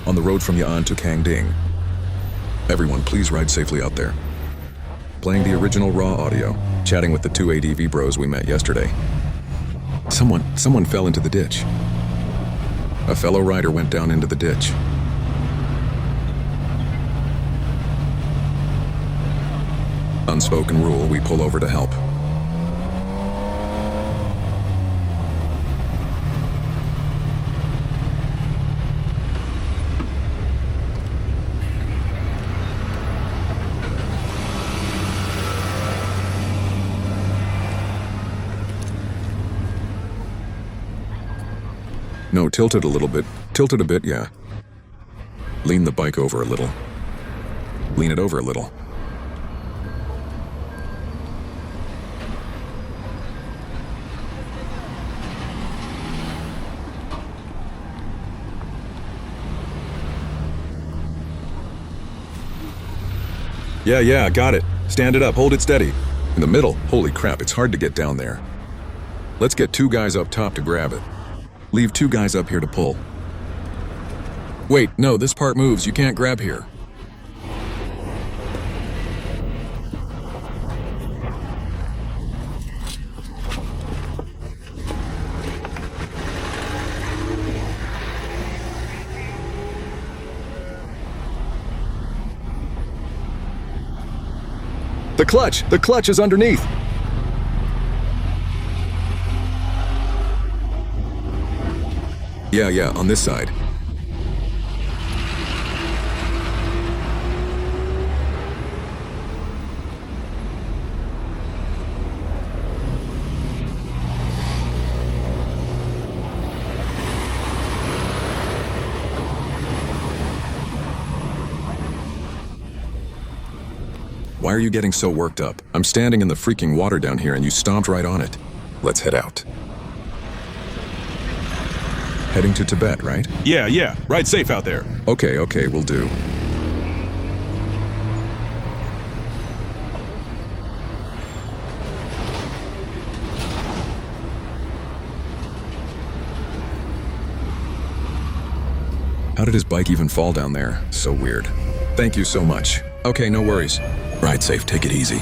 on the road from Ya'an to Kangding. Everyone, please ride safely out there. Playing the original raw audio, chatting with the two ADV bros we met yesterday. Someone fell into the ditch. A fellow rider went down into the ditch. Unspoken rule, we pull over to help. No, tilted a little bit. Tilted a bit, yeah. Lean the bike over a little. Lean it over a little. Yeah, got it. Stand it up, hold it steady. In the middle, holy crap, it's hard to get down there. Let's get two guys up top to grab it. Leave two guys up here to pull. Wait, no, this part moves, you can't grab here. The clutch is underneath. Yeah, on this side. Why are you getting so worked up? I'm standing in the freaking water down here and you stomped right on it. Let's head out. Heading to Tibet, right? Yeah. Ride safe out there. Okay, will do. How did his bike even fall down there? So weird. Thank you so much. Okay, no worries. Ride safe, take it easy.